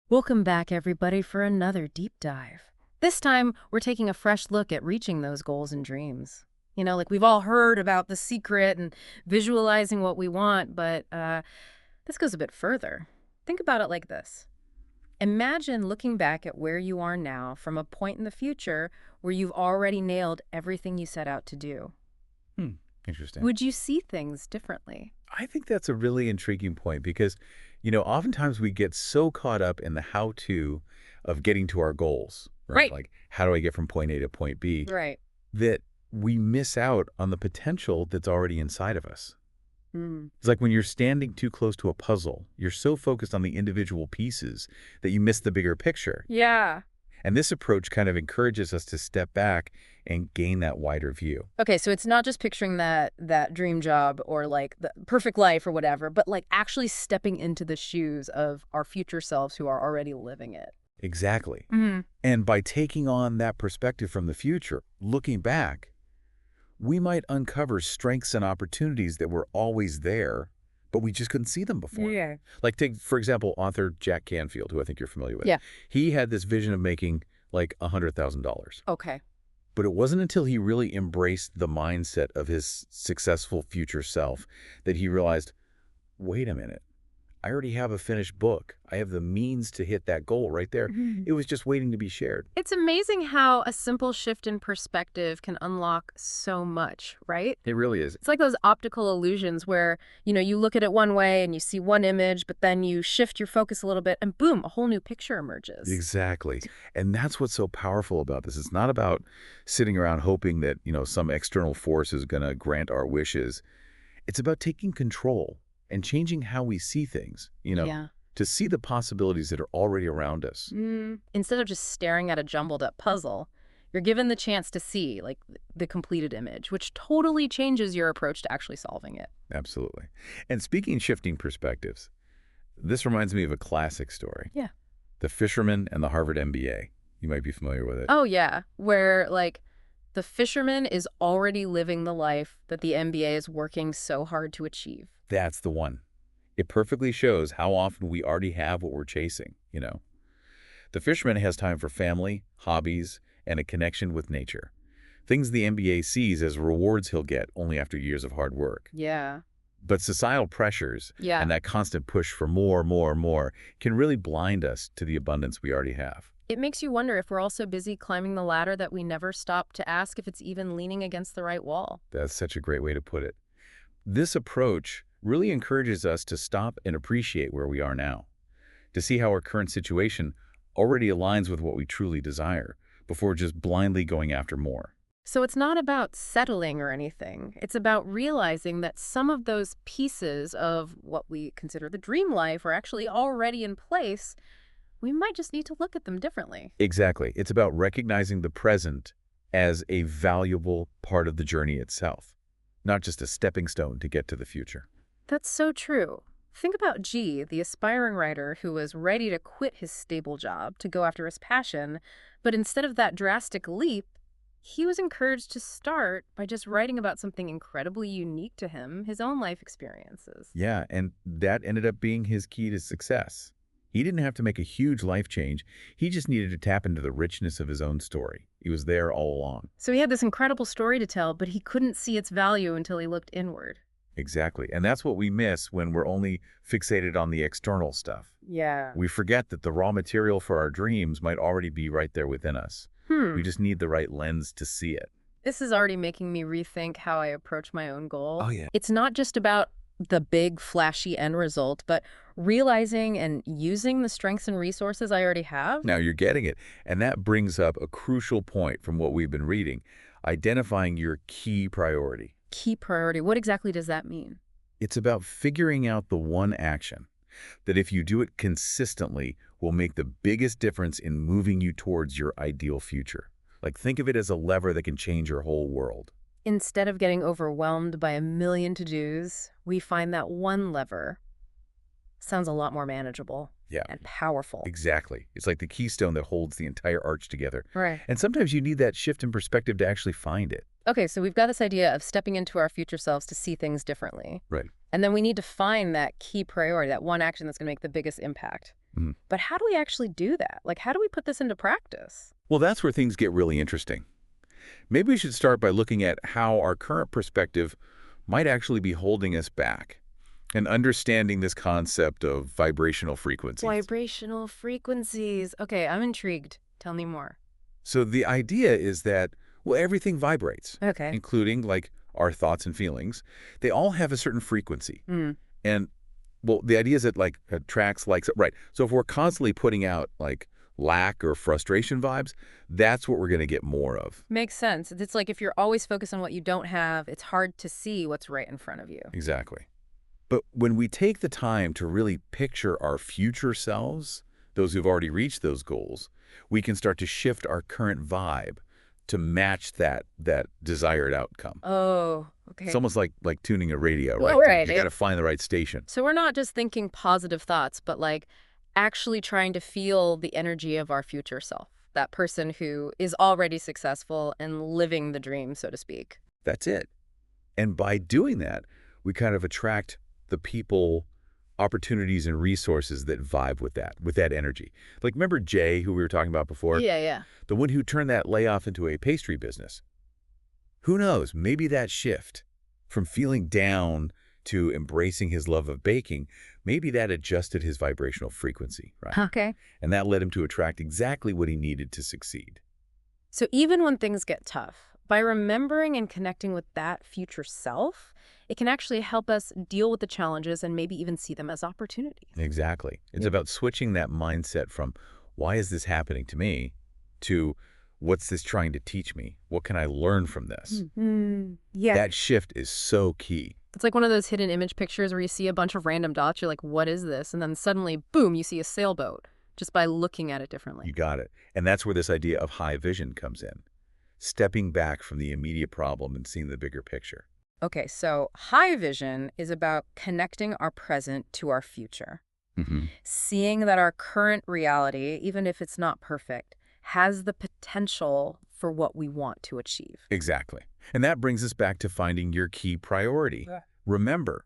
Welcome back, everybody, for another deep dive. This time, we're taking a fresh look at reaching those goals and dreams. Like we've all heard about the secret and visualizing what we want, but this goes a bit further. Think about it like this. Imagine looking back at where you are now from a point in the future where you've already nailed everything you set out to do. Hmm. Interesting. Would you see things differently? I think that's a really intriguing point because, oftentimes we get so caught up in the how-to of getting to our goals, right? Right. Like, how do I get from point A to point B, Right. that we miss out on the potential that's already inside of us. Hmm. It's like when you're standing too close to a puzzle, you're so focused on the individual pieces that you miss the bigger picture. Yeah. And this approach kind of encourages us to step back and gain that wider view. Okay, so it's not just picturing that dream job or like the perfect life or whatever, but like actually stepping into the shoes of our future selves who are already living it. Exactly. Hmm. And by taking on that perspective from the future, looking back, we might uncover strengths and opportunities that were always there, but we just couldn't see them before. Yeah. Like take, for example, author Jack Canfield, who I think you're familiar with. Yeah. He had this vision of making like $100,000. Okay. But it wasn't until he really embraced the mindset of his successful future self that he realized, wait a minute, I already have a finished book. I have the means to hit that goal right there. Mhm. It was just waiting to be shared. It's amazing how a simple shift in perspective can unlock so much, right? It really is. It's like those optical illusions where, you look at it one way and you see one image, but then you shift your focus a little bit and boom, a whole new picture emerges. Exactly. And that's what's so powerful about this. It's not about sitting around hoping that, some external force is going to grant our wishes. It's about taking control and changing how we see things, Yeah. to see the possibilities that are already around us. Instead of just staring at a jumbled up puzzle, you're given the chance to see like the completed image, which totally changes your approach to actually solving it. Absolutely. And speaking shifting perspectives, this reminds me of a classic story. Yeah. The Fisherman and the Harvard MBA. You might be familiar with it. Oh, yeah. Where like the fisherman is already living the life that the MBA is working so hard to achieve. That's the one. It perfectly shows how often we already have what we're chasing. The fisherman has time for family, hobbies, and a connection with nature. Things the MBA sees as rewards he'll get only after years of hard work. Yeah. But societal pressures Yeah. and that constant push for more, more, more can really blind us to the abundance we already have. It makes you wonder if we're also busy climbing the ladder that we never stop to ask if it's even leaning against the right wall. That's such a great way to put it. This approach really encourages us to stop and appreciate where we are now, to see how our current situation already aligns with what we truly desire, before just blindly going after more. So it's not about settling or anything. It's about realizing that some of those pieces of what we consider the dream life are actually already in place. We might just need to look at them differently. Exactly. It's about recognizing the present as a valuable part of the journey itself, not just a stepping stone to get to the future. That's so true. Think about G, the aspiring writer who was ready to quit his stable job to go after his passion, but instead of that drastic leap, he was encouraged to start by just writing about something incredibly unique to him, his own life experiences. Yeah, and that ended up being his key to success. He didn't have to make a huge life change. He just needed to tap into the richness of his own story. He was there all along. So he had this incredible story to tell, but he couldn't see its value until he looked inward. Exactly. And that's what we miss when we're only fixated on the external stuff. Yeah. We forget that the raw material for our dreams might already be right there within us. We just need the right lens to see it. This is already making me rethink how I approach my own goal. Oh, yeah. It's not just about the big, flashy end result, but realizing and using the strengths and resources I already have. Now you're getting it. And that brings up a crucial point from what we've been reading, identifying your key priority. Key priority. What exactly does that mean? It's about figuring out the one action that if you do it consistently will make the biggest difference in moving you towards your ideal future. Like think of it as a lever that can change your whole world. Instead of getting overwhelmed by a million to-dos, we find that one lever sounds a lot more manageable Yeah, and powerful. exactly. It's like the keystone that holds the entire arch together. Right. And sometimes you need that shift in perspective to actually find it. Okay, so we've got this idea of stepping into our future selves to see things differently. Right. And then we need to find that key priority, that one action that's going to make the biggest impact. Mhm. But how do we actually do that? Like, how do we put this into practice? Well, that's where things get really interesting. Maybe we should start by looking at how our current perspective might actually be holding us back and understanding this concept of vibrational frequencies. Vibrational frequencies. Okay, I'm intrigued. Tell me more. So the idea is that, well, everything vibrates, Okay. including like our thoughts and feelings. They all have a certain frequency. Hmm. And well, the idea is that like attracts likes, right. So if we're constantly putting out like lack or frustration vibes, that's what we're going to get more of. Makes sense. It's like if you're always focused on what you don't have, it's hard to see what's right in front of you. Exactly. But when we take the time to really picture our future selves, those who've already reached those goals, we can start to shift our current vibe to match that desired outcome. Oh, It's okay. almost like tuning a radio, right? Well, right. You got to find the right station. So we're not just thinking positive thoughts, but like actually trying to feel the energy of our future self, that person who is already successful and living the dream, so to speak. That's it. And by doing that, we kind of attract the people, opportunities, and resources that vibe with that energy. Like, remember Jay, who we were talking about before? Yeah, yeah. The one who turned that layoff into a pastry business. Who knows? Maybe that shift from feeling down to embracing his love of baking, maybe that adjusted his vibrational frequency, right? Okay. And that led him to attract exactly what he needed to succeed. So even when things get tough, by remembering and connecting with that future self, it can actually help us deal with the challenges and maybe even see them as opportunities. Exactly. It's Yeah. about switching that mindset from, why is this happening to me, to, what's this trying to teach me? What can I learn from this? Yeah. That shift is so key. It's like one of those hidden image pictures where you see a bunch of random dots. You're like, what is this? And then suddenly, boom, you see a sailboat just by looking at it differently. You got it. And that's where this idea of high vision comes in. Stepping back from the immediate problem and seeing the bigger picture. Okay, so high vision is about connecting our present to our future, seeing that our current reality, even if it's not perfect, has the potential for what we want to achieve. Exactly. And that brings us back to finding your key priority. Yeah. Remember,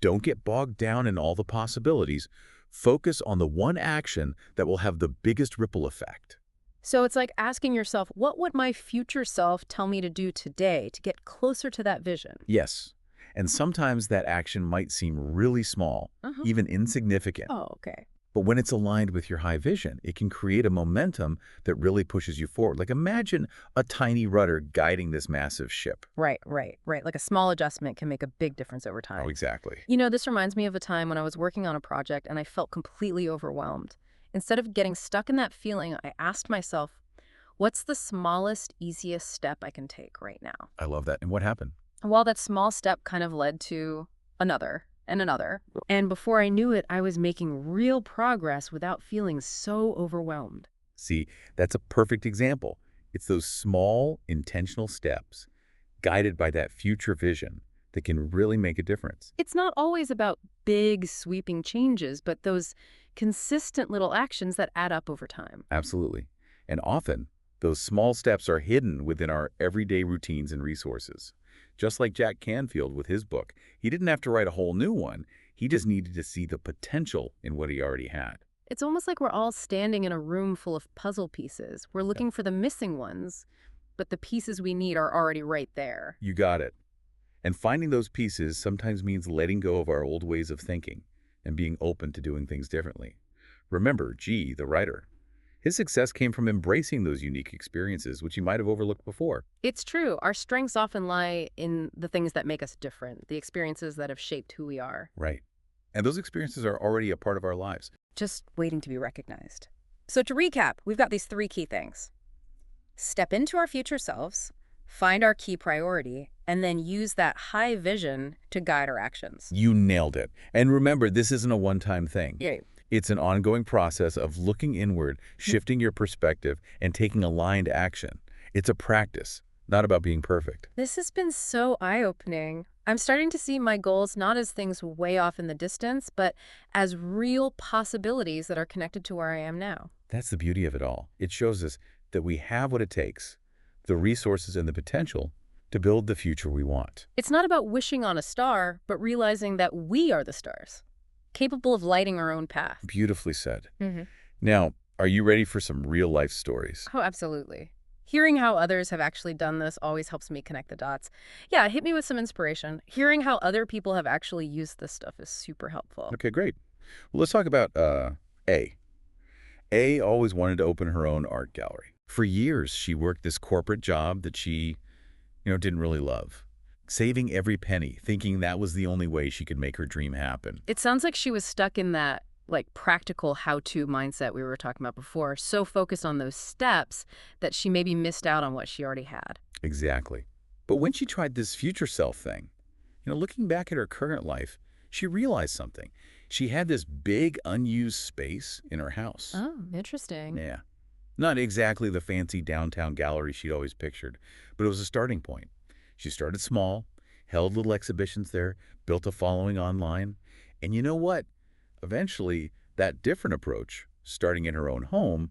don't get bogged down in all the possibilities. Focus on the one action that will have the biggest ripple effect. So it's like asking yourself, what would my future self tell me to do today to get closer to that vision? Yes. And sometimes that action might seem really small, Uh-huh. even insignificant. Oh, okay. But when it's aligned with your high vision, it can create a momentum that really pushes you forward. Like, imagine a tiny rudder guiding this massive ship. Right. Like a small adjustment can make a big difference over Oh, time. exactly. You know, this reminds me of a time when I was working on a project and I felt completely overwhelmed. Instead of getting stuck in that feeling, I asked myself, what's the smallest, easiest step I can take right now? I love that. And what happened? Well, that small step kind of led to another and another. And before I knew it, I was making real progress without feeling so overwhelmed. See, that's a perfect example. It's those small, intentional steps, guided by that future vision, that can really make a difference. It's not always about big, sweeping changes, but those consistent little actions that add up over time. Absolutely. And often, those small steps are hidden within our everyday routines and resources. Just like Jack Canfield with his book, he didn't have to write a whole new one. He just needed to see the potential in what he already had. It's almost like we're all standing in a room full of puzzle pieces. We're looking for the missing ones, but the pieces we need are already right there. You got it. And finding those pieces sometimes means letting go of our old ways of thinking and being open to doing things differently. Remember, G, the writer, his success came from embracing those unique experiences, which he might have overlooked before. It's true. Our strengths often lie in the things that make us different, the experiences that have shaped who we are, Right. And those experiences are already a part of our lives. just waiting to be recognized. So to recap, we've got these three key things. Step into our future selves, find our key priority, and then use that high vision to guide our actions. You nailed it. And remember, this isn't a one-time thing. Yeah. It's an ongoing process of looking inward, shifting your perspective, and taking aligned action. It's a practice, not about being perfect. This has been so eye-opening. I'm starting to see my goals not as things way off in the distance, but as real possibilities that are connected to where I am now. That's the beauty of it all. It shows us that we have what it takes, the resources and the potential, to build the future we want. It's not about wishing on a star, but realizing that we are the stars, capable of lighting our own path. Beautifully said. Hmm. Now, are you ready for some real-life stories? Oh, absolutely. Hearing how others have actually done this always helps me connect the dots. Yeah, hit me with some inspiration. Hearing how other people have actually used this stuff is super helpful. Okay, great. Well, let's talk about A. A always wanted to open her own art gallery. For years, she worked this corporate job that she, didn't really love, saving every penny, thinking that was the only way she could make her dream happen. It sounds like she was stuck in that practical how-to mindset we were talking about before, so focused on those steps that she maybe missed out on what she already had. Exactly. But when she tried this future self thing, looking back at her current life, she realized something. She had this big unused space in her house. Oh, interesting. Yeah. Not exactly the fancy downtown gallery she'd always pictured, but it was a starting point. She started small, held little exhibitions there, built a following online, and you know what? Eventually, that different approach, starting in her own home,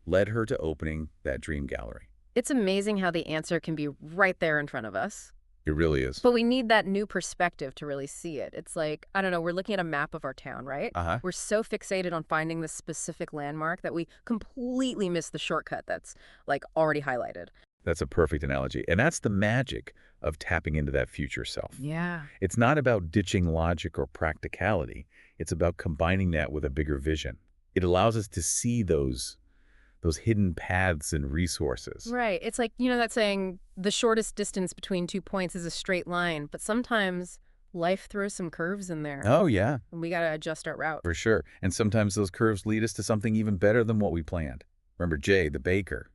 led her to opening that dream gallery. It's amazing how the answer can be right there in front of us. It really is. But we need that new perspective to really see it. It's like, I don't know, we're looking at a map of our town, right? Uh-huh. We're so fixated on finding this specific landmark that we completely miss the shortcut that's already highlighted. That's a perfect analogy. And that's the magic of tapping into that future self. Yeah. It's not about ditching logic or practicality. It's about combining that with a bigger vision. It allows us to see those hidden paths and resources. Right. It's like, that saying, the shortest distance between 2 points is a straight line, but sometimes life throws some curves in there, Oh, yeah, and we got to adjust our route. for sure. And sometimes those curves lead us to something even better than what we planned. Remember Jay, the baker,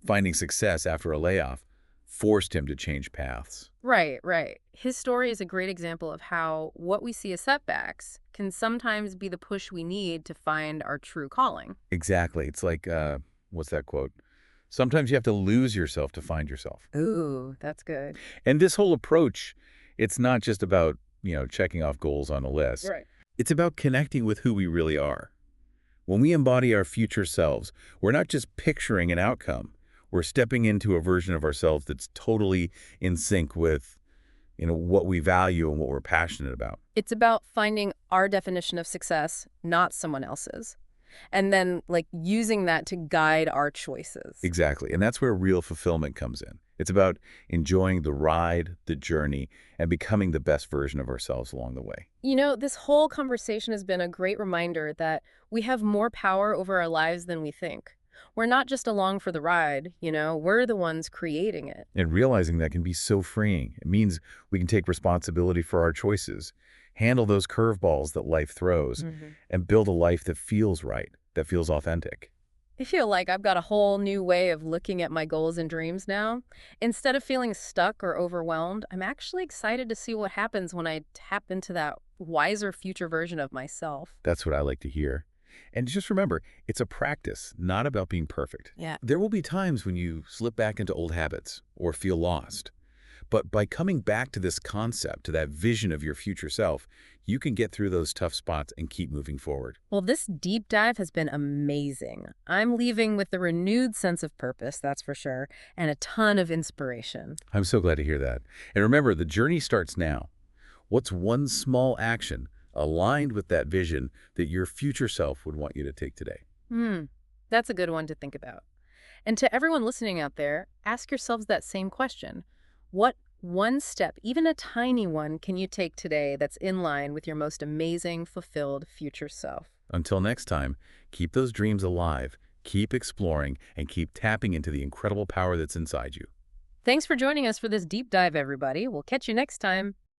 finding success after a layoff forced him to change paths. Right, right. His story is a great example of how what we see as setbacks can sometimes be the push we need to find our true calling. Exactly. It's like, what's that quote? Sometimes you have to lose yourself to find yourself. Ooh, that's good. And this whole approach, it's not just about, checking off goals on a list. Right. It's about connecting with who we really are. When we embody our future selves, we're not just picturing an outcome. We're stepping into a version of ourselves that's totally in sync with, what we value and what we're passionate about. It's about finding our definition of success, not someone else's. And then, using that to guide our choices. Exactly. And that's where real fulfillment comes in. It's about enjoying the ride, the journey, and becoming the best version of ourselves along the way. This whole conversation has been a great reminder that we have more power over our lives than we think. We're not just along for the ride, we're the ones creating it. And realizing that can be so freeing. It means we can take responsibility for our choices, handle those curveballs that life throws, and build a life that feels right, that feels authentic. I feel like I've got a whole new way of looking at my goals and dreams now. Instead of feeling stuck or overwhelmed, I'm actually excited to see what happens when I tap into that wiser future version of myself. That's what I like to hear. And just remember, it's a practice, not about being perfect. Yeah. There will be times when you slip back into old habits or feel lost. But by coming back to this concept, to that vision of your future self, you can get through those tough spots and keep moving forward. Well, this deep dive has been amazing. I'm leaving with a renewed sense of purpose, that's for sure, and a ton of inspiration. I'm so glad to hear that. And remember, the journey starts now. What's one small action aligned with that vision that your future self would want you to take today? That's a good one to think about. And to everyone listening out there, ask yourselves that same question. What one step, even a tiny one, can you take today that's in line with your most amazing, fulfilled future self? Until next time, keep those dreams alive, keep exploring, and keep tapping into the incredible power that's inside you. Thanks for joining us for this deep dive, everybody. We'll catch you next time.